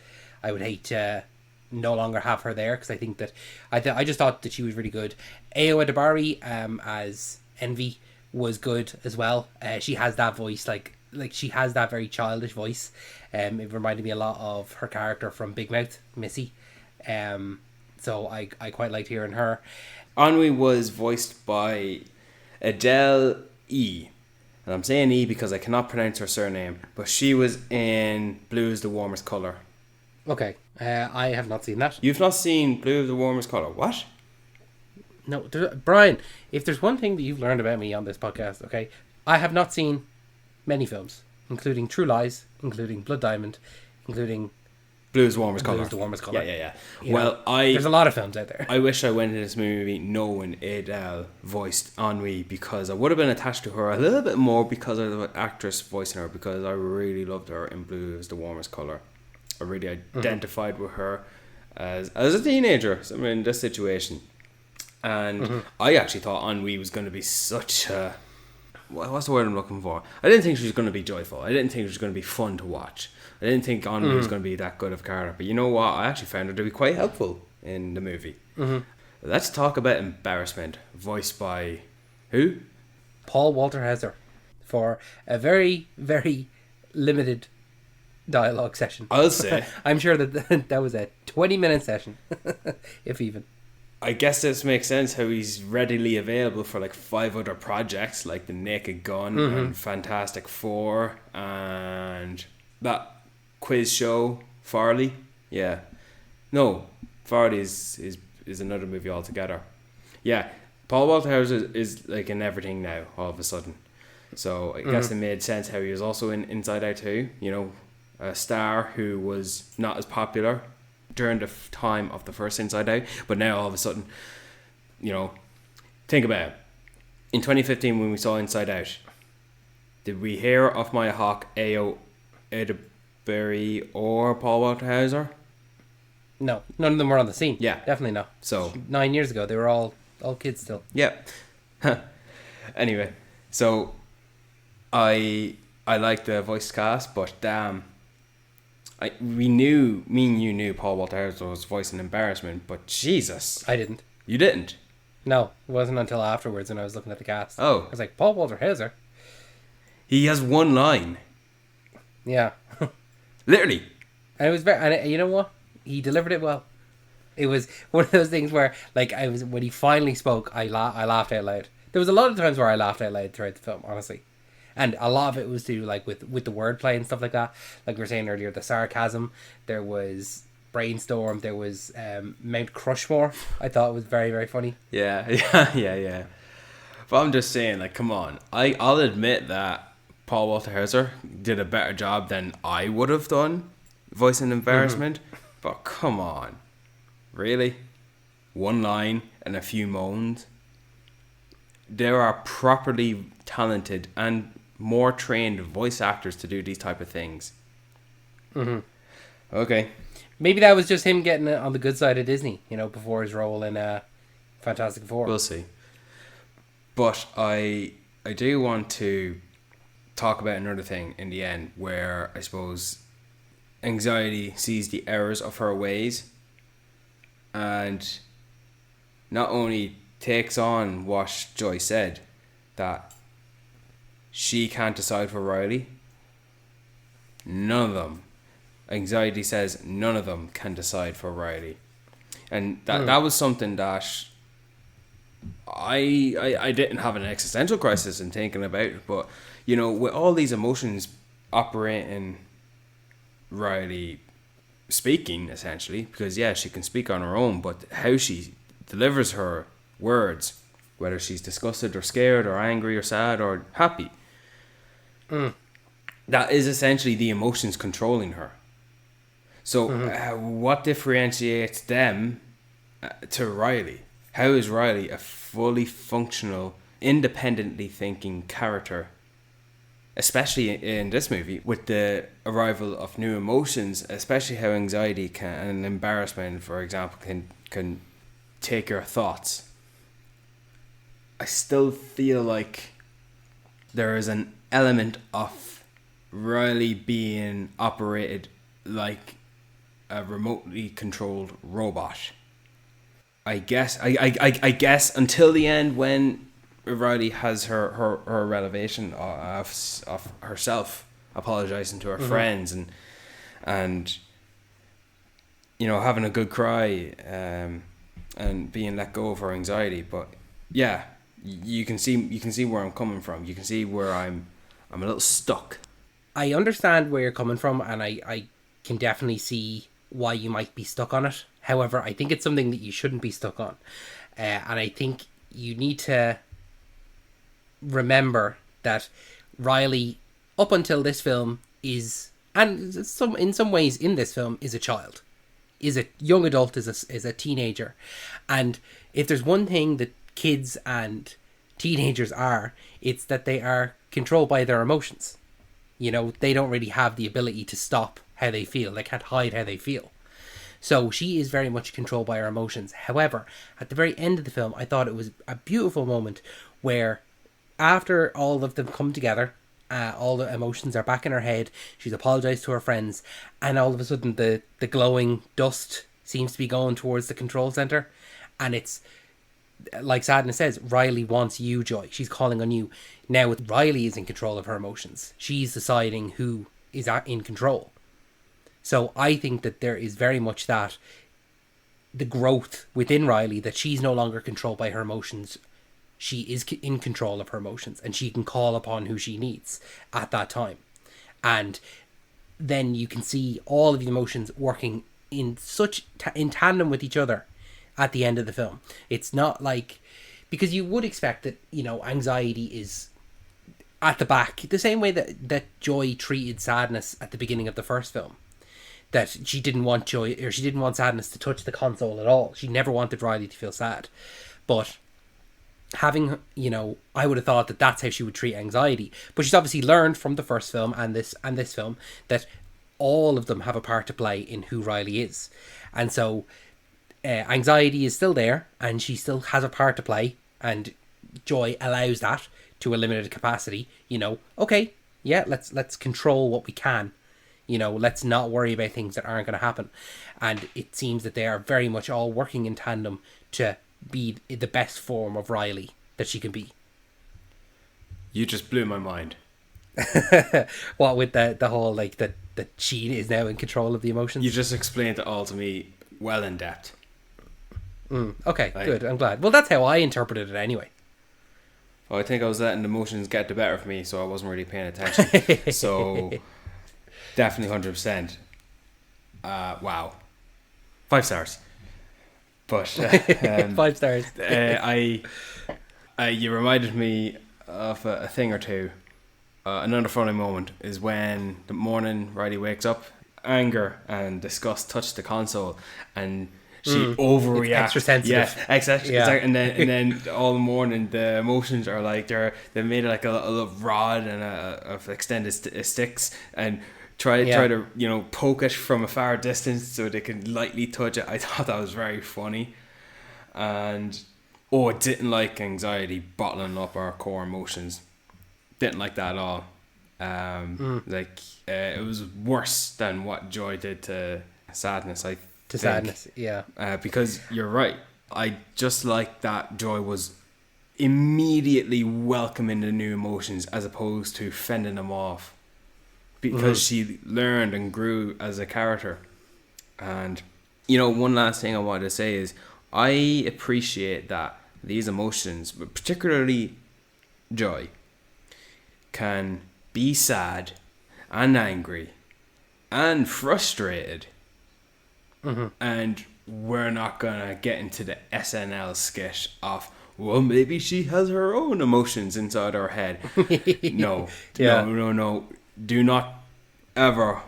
I would hate to no longer have her there, because I think that I just thought that she was really good. Ayo Edebari as Envy was good as well. She has that voice, like she has that very childish voice. It reminded me a lot of her character from Big Mouth, Missy. So I quite liked hearing her. Ennui was voiced by Adele E. And I'm saying E because I cannot pronounce her surname, but she was in Blue is the Warmest Colour. Okay, I have not seen that. You've not seen Blue is the Warmest Colour? What? No, Brian, if there's one thing that you've learned about me on this podcast, okay, I have not seen many films, including True Lies, including Blood Diamond, including Blue is the Warmest Colour. Blue is the Warmest Colour. Yeah. Well, there's a lot of films out there. I wish I went into this movie knowing Adele voiced Ennui, because I would have been attached to her a little bit more because of the actress voicing her, because I really loved her in Blue is the Warmest Colour. I really identified with her as a teenager in this situation. And I actually thought Ennui was going to be such a... What's the word I'm looking for? I didn't think she was going to be joyful. I didn't think she was going to be fun to watch. I didn't think Ennui was going to be that good of a character. But you know what? I actually found her to be quite helpful in the movie. Let's talk about embarrassment. Voiced by who? Paul Walter Hauser. For a very, very limited dialogue session. I'll say. I'm sure that was a 20-minute session, if even. I guess this makes sense how he's readily available for like 5 other projects, like The Naked Gun and Fantastic Four and that quiz show, Farley. Yeah. No, Farley is another movie altogether. Yeah, Paul Walter Hauser is like in everything now, all of a sudden. So I guess it made sense how he was also in Inside Out 2, you know, a star who was not as popular during the time of the first Inside Out, but now all of a sudden, you know, think about it. In 2015 when we saw Inside Out, did we hear of Maya Hawke, Ayo Edinburgh or Paul Walter Hauser? No, none of them were on the scene. Yeah. Definitely not. So 9 years ago, they were all kids still. Yeah. Anyway, so I like the voice cast, but damn, me and you knew Paul Walter Hauser was voicing embarrassment, but Jesus. I didn't. You didn't? No, it wasn't until afterwards when I was looking at the cast. Oh. I was like, Paul Walter Hauser? He has one line. Yeah. Literally. And it was and you know what? He delivered it well. It was one of those things where, like, when he finally spoke, I laughed out loud. There was a lot of times where I laughed out loud throughout the film, honestly. And a lot of it was to do, like, with the wordplay and stuff like that. Like we were saying earlier, the sarcasm. There was Brainstorm. There was Mount Crushmore. I thought it was very, very funny. Yeah. But I'm just saying, like, come on. I'll admit that Paul Walter Hauser did a better job than I would have done voicing embarrassment. But come on. Really? One line and a few moans? There are properly talented and more trained voice actors to do these type of things. Okay. Maybe that was just him getting on the good side of Disney, you know, before his role in Fantastic Four. We'll see. But I do want to talk about another thing in the end, where I suppose anxiety sees the errors of her ways and not only takes on what Joy said, that she can't decide for Riley. None of them. Anxiety says none of them can decide for Riley. And that was something that I didn't have an existential crisis in thinking about it, but, you know, with all these emotions operating Riley speaking, essentially, because, yeah, she can speak on her own, but how she delivers her words, whether she's disgusted or scared or angry or sad or happy, that is essentially the emotions controlling her. So what differentiates them to Riley? How is Riley a fully functional, independently thinking character, especially in this movie, with the arrival of new emotions, especially how anxiety and embarrassment, for example, can take your thoughts? I still feel like there is an element of Riley being operated like a remotely controlled robot. I guess until the end, when Riley has her revelation of herself apologizing to her friends and having a good cry and being let go of her anxiety. But yeah, you can see where I'm coming from. You can see where I'm a little stuck. I understand where you're coming from, and I can definitely see why you might be stuck on it. However, I think it's something that you shouldn't be stuck on. And I think you need to remember that Riley, up until this film, is, and in some ways in this film, is a child. Is a young adult, is a teenager. And if there's one thing that kids and teenagers are, it's that they are controlled by their emotions. They don't really have the ability to stop how they feel. They can't hide how they feel. So she is very much controlled by her emotions. However, at the very end of the film, I thought it was a beautiful moment where after all of them come together, all the emotions are back in her head, she's apologised to her friends, and all of a sudden the glowing dust seems to be going towards the control centre, and it's, like Sadness says, Riley wants you, Joy. She's calling on you. Now Riley is in control of her emotions. She's deciding who is in control. So I think that there is very much that, the growth within Riley, that she's no longer controlled by her emotions. She is in control of her emotions, and she can call upon who she needs at that time. And then you can see all of the emotions working in tandem with each other at the end of the film. It's not like, because you would expect that, anxiety is at the back, the same way that Joy treated Sadness at the beginning of the first film. That she didn't want Joy, or she didn't want Sadness to touch the console at all. She never wanted Riley to feel sad. But having, I would have thought that that's how she would treat anxiety. But she's obviously learned from the first film and this film that all of them have a part to play in who Riley is. And so anxiety is still there, and she still has a part to play, and Joy allows that to a limited capacity. Okay, yeah, let's control what we can. Let's not worry about things that aren't going to happen. And it seems that they are very much all working in tandem to be the best form of Riley that she can be. You just blew my mind. What with the whole, like, that she is now in control of the emotions? You just explained it all to me well in depth. Okay, good. I'm glad. Well, that's how I interpreted it anyway. Well, I think I was letting the emotions get the better of me, so I wasn't really paying attention. So... definitely 100%. Wow. 5 stars. But 5 stars. You reminded me of a thing or two. Another funny moment is when the morning Riley wakes up, anger and disgust touch the console, and she overreacts. Extra sensitive. Yeah, exactly. Yeah. And then all the morning the emotions are like they made like a little rod and of extended sticks, and try to poke it from a far distance so they can lightly touch it. I thought that was very funny. And I didn't like anxiety bottling up our core emotions. Didn't like that at all. It was worse than what Joy did to Sadness, I think. Sadness, yeah. Because you're right. I just like that Joy was immediately welcoming the new emotions as opposed to fending them off. Because she learned and grew as a character. And, one last thing I wanted to say is I appreciate that these emotions, but particularly Joy, can be sad and angry and frustrated. And we're not going to get into the SNL skit of, well, maybe she has her own emotions inside her head. No. Do not ever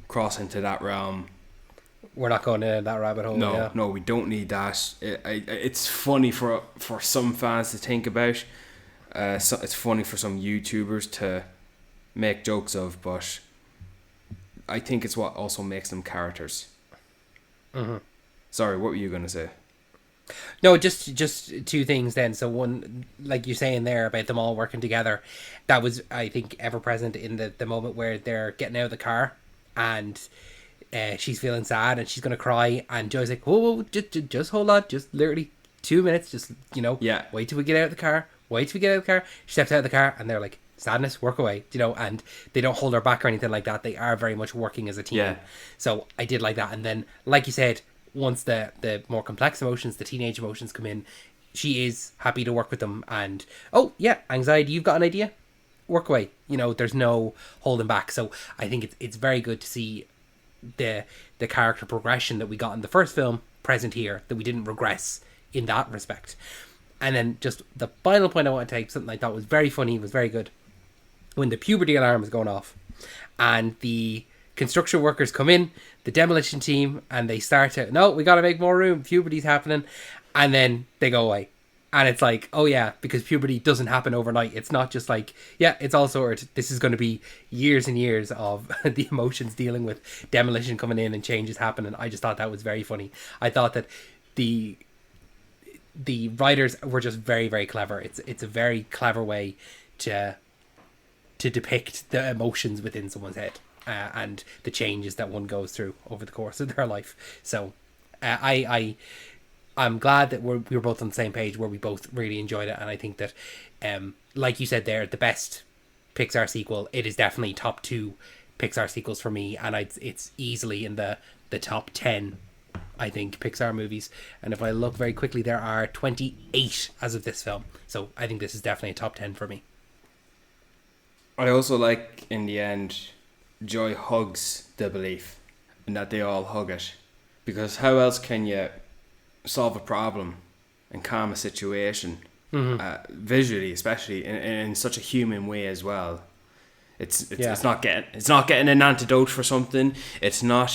cross into that realm. We're not going in that rabbit hole. No, we don't need that. It's funny for some fans to think about. It's funny for some YouTubers to make jokes of, but I think it's what also makes them characters. Sorry, what were you going to say? No, just two things then. So one, like you're saying there about them all working together, that was, I think, ever present in the moment where they're getting out of the car and she's feeling sad and she's going to cry, and Joy's like, whoa, just hold on, just literally 2 minutes, just, wait till we get out of the car, wait till we get out of the car. She steps out of the car and they're like, sadness, work away, and they don't hold her back or anything like that. They are very much working as a team. Yeah. So I did like that. And then, like you said, once the more complex emotions, the teenage emotions come in, she is happy to work with them. And, oh, yeah, anxiety, you've got an idea? Work away. There's no holding back. So I think it's very good to see the character progression that we got in the first film present here, that we didn't regress in that respect. And then just the final point I want to take, something I thought was very funny, was very good. When the puberty alarm is going off and the construction workers come in, the demolition team, and they start to, no, we got to make more room, puberty's happening, and then they go away. And it's like, oh yeah, because puberty doesn't happen overnight. It's not just like, yeah, it's all sorted. This is going to be years and years of the emotions dealing with demolition coming in and changes happening. I just thought that was very funny. I thought that the writers were just very, very clever. It's a very clever way to depict the emotions within someone's head, and the changes that one goes through over the course of their life. So I'm glad that we were both on the same page, where we both really enjoyed it. And I think that, like you said there, the best Pixar sequel, it is definitely top 2 Pixar sequels for me, and it's easily in the top 10, I think, Pixar movies. And if I look very quickly, there are 28 as of this film, so I think this is definitely a top 10 for me. I also like, in the end, Joy hugs the belief, and that they all hug it. Because how else can you solve a problem and calm a situation, visually, especially in such a human way as well? It's not getting an antidote for something. It's not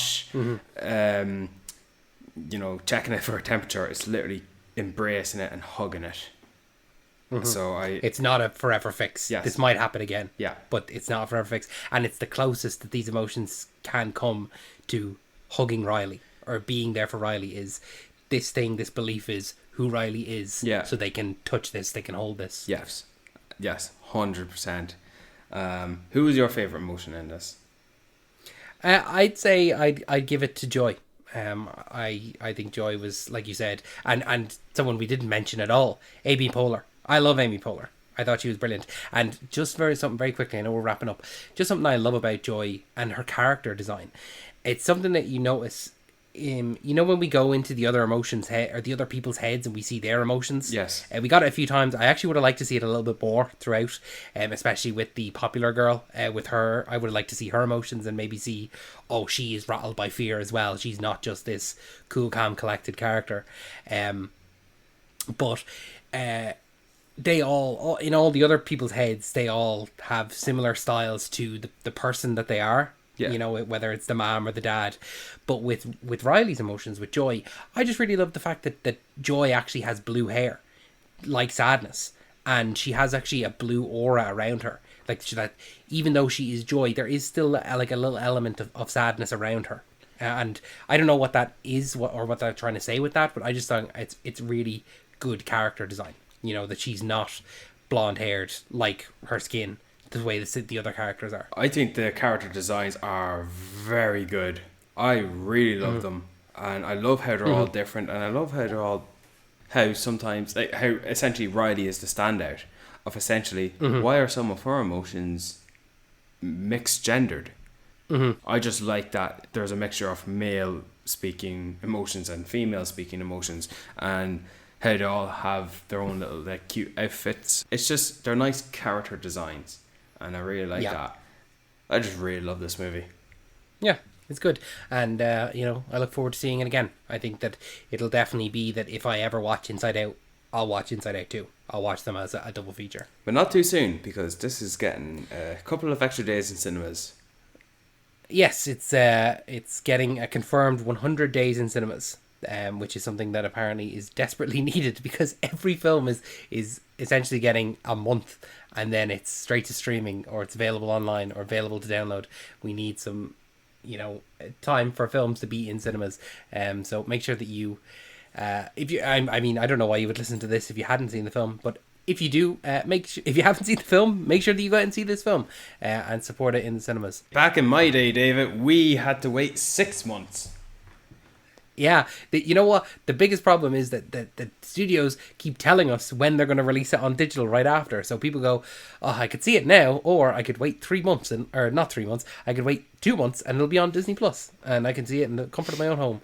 checking it for a temperature. It's literally embracing it and hugging it. So it's not a forever fix. Yes. This might happen again. Yeah. But it's not a forever fix. And it's the closest that these emotions can come to hugging Riley, or being there for Riley, is this thing, this belief is who Riley is. Yeah. So they can touch this, they can hold this. Yes, 100%. Who was your favourite emotion in this? I'd say I'd give it to Joy. I think Joy was, like you said, and someone we didn't mention at all, Amy Poehler. I love Amy Poehler. I thought she was brilliant. And just something very quickly, I know we're wrapping up, just something I love about Joy and her character design. It's something that you notice, when we go into the other emotions or the other people's heads and we see their emotions. Yes. We got it a few times. I actually would have liked to see it a little bit more throughout, especially with the popular girl. With her, I would have liked to see her emotions and maybe see, oh, she is rattled by fear as well. She's not just this cool, calm, collected character. But they all, in all the other people's heads, they all have similar styles to the person that they are. Yeah. Whether it's the mom or the dad. But with Riley's emotions, with Joy, I just really love the fact that Joy actually has blue hair, like Sadness. And she has actually a blue aura around her. Like, that even though she is Joy, there is still like a little element of sadness around her. And I don't know what that is, or what they're trying to say with that, but I just thought it's really good character design. That she's not blonde-haired like her skin, the way the other characters are. I think the character designs are very good. I really love them, and I love how they're all different, and I love how sometimes, like, how essentially Riley is the standout of essentially why are some of her emotions mixed gendered. I just like that there's a mixture of male speaking emotions and female speaking emotions, and how they all have their own little cute outfits. It's just, they're nice character designs, and I really like that. I just really love this movie. Yeah, it's good. And, I look forward to seeing it again. I think that it'll definitely be that if I ever watch Inside Out, I'll watch Inside Out too. I'll watch them as a double feature. But not too soon, because this is getting a couple of extra days in cinemas. Yes, it's getting a confirmed 100 days in cinemas. Which is something that apparently is desperately needed, because every film is essentially getting a month, and then it's straight to streaming, or it's available online, or available to download. We need some, time for films to be in cinemas. So make sure that you, if you, I mean, I don't know why you would listen to this if you hadn't seen the film, but if you do, if you haven't seen the film, make sure that you go out and see this film, and support it in the cinemas. Back in my day, David, we had to wait 6 months. Yeah, you know what? The biggest problem is that the studios keep telling us when they're going to release it on digital right after. So people go, "Oh, I could see it now, or I could wait 3 months, or not 3 months. I could wait 2 months, and it'll be on Disney Plus, and I can see it in the comfort of my own home."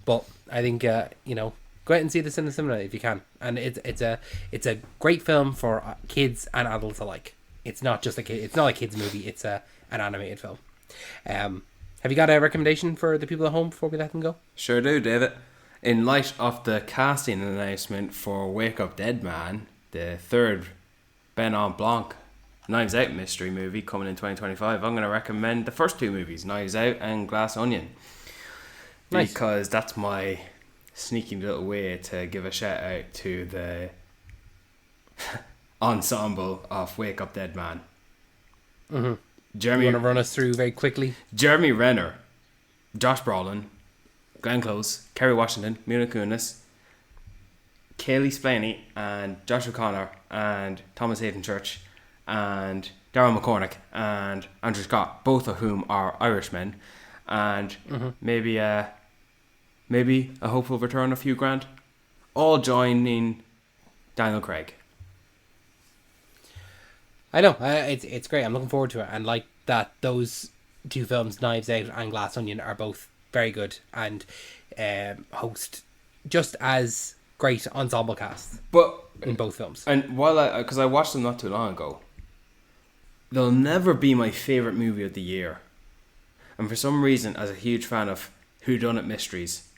But I think go out and see this in the cinema if you can, and it's a great film for kids and adults alike. It's not just it's not a kids movie. It's an animated film. Have you got a recommendation for the people at home before we let them go? Sure do, David. In light of the casting announcement for Wake Up Dead Man, the third Benoit Blanc Knives Out mystery movie coming in 2025, I'm going to recommend the first two movies, Knives Out and Glass Onion. Nice. Because that's my sneaky little way to give a shout out to the ensemble of Wake Up Dead Man. Mm-hmm. Jeremy, you want to run us through very quickly? Jeremy Renner, Josh Brolin, Glenn Close, Kerry Washington, Mila Kunis, Kaylee Splaney, and Josh O'Connor, and Thomas Hayden Church, and Darryl McCormick, and Andrew Scott, both of whom are Irishmen, and maybe a hopeful return of Hugh Grant, all joining Daniel Craig. I know, it's great. I'm looking forward to it, and like that, those two films, Knives Out and Glass Onion, are both very good and host just as great ensemble casts. But in both films, and because I watched them not too long ago, they'll never be my favorite movie of the year. And for some reason, as a huge fan of whodunit mysteries,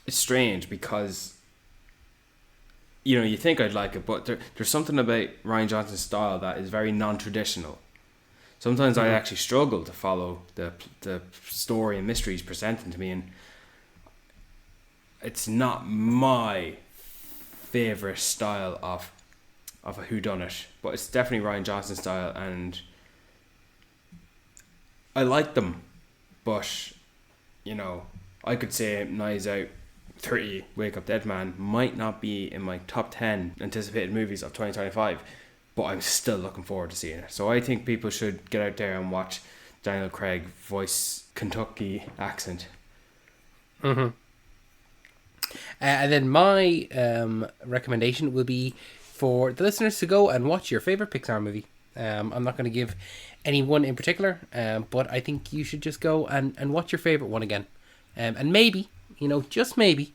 it's strange because, you think I'd like it, but there's something about Rian Johnson's style that is very non-traditional. Sometimes I actually struggle to follow the story and mysteries presented to me, and it's not my favourite style of a whodunit, but it's definitely Rian Johnson's style, and I like them, but I could say Knives Out 30, Wake Up Dead Man might not be in my top 10 anticipated movies of 2025, but I'm still looking forward to seeing it. So I think people should get out there and watch Daniel Craig voice Kentucky accent. And then my recommendation will be for the listeners to go and watch your favourite Pixar movie. I'm not going to give any one in particular, but I think you should just go and watch your favourite one again. And maybe, just maybe,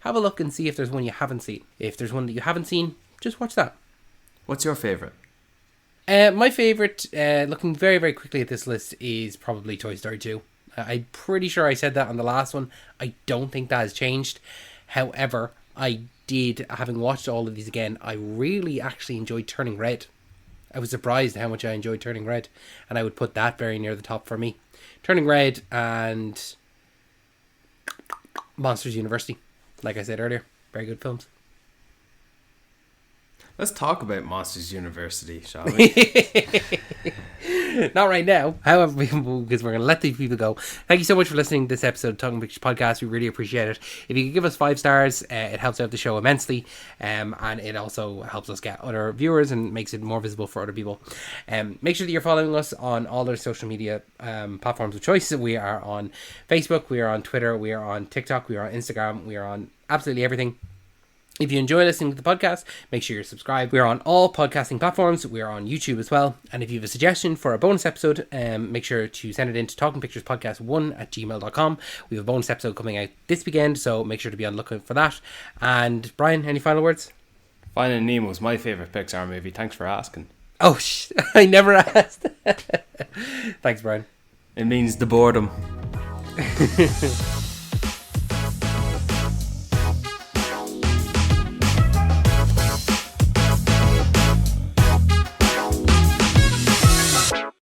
have a look and see if there's one you haven't seen. If there's one that you haven't seen, just watch that. What's your favourite? My favourite, looking very, very quickly at this list, is probably Toy Story 2. I'm pretty sure I said that on the last one. I don't think that has changed. However, having watched all of these again, I really actually enjoyed Turning Red. I was surprised how much I enjoyed Turning Red, and I would put that very near the top for me. Turning Red and Monsters University, like I said earlier, very good films. Let's talk about Monsters University, shall we? Not right now, however, because we're going to let these people go. Thank you so much for listening to this episode of Talking Pictures Podcast. We really appreciate it. If you could give us 5 stars, it helps out the show immensely, and it also helps us get other viewers and makes it more visible for other people. Make sure that you're following us on all our social media platforms of choice. We are on Facebook, we are on Twitter, we are on TikTok, we are on Instagram, we are on absolutely everything. If you enjoy listening to the podcast, make sure you're subscribed. We're on all podcasting platforms. We're on YouTube as well. And if you have a suggestion for a bonus episode, make sure to send it in to talkingpicturespodcast1@gmail.com. We have a bonus episode coming out this weekend, so make sure to be on the lookout for that. And Brian, any final words? Finding Nemo is my favourite Pixar movie. Thanks for asking. Oh, I never asked. Thanks, Brian. It means the boredom.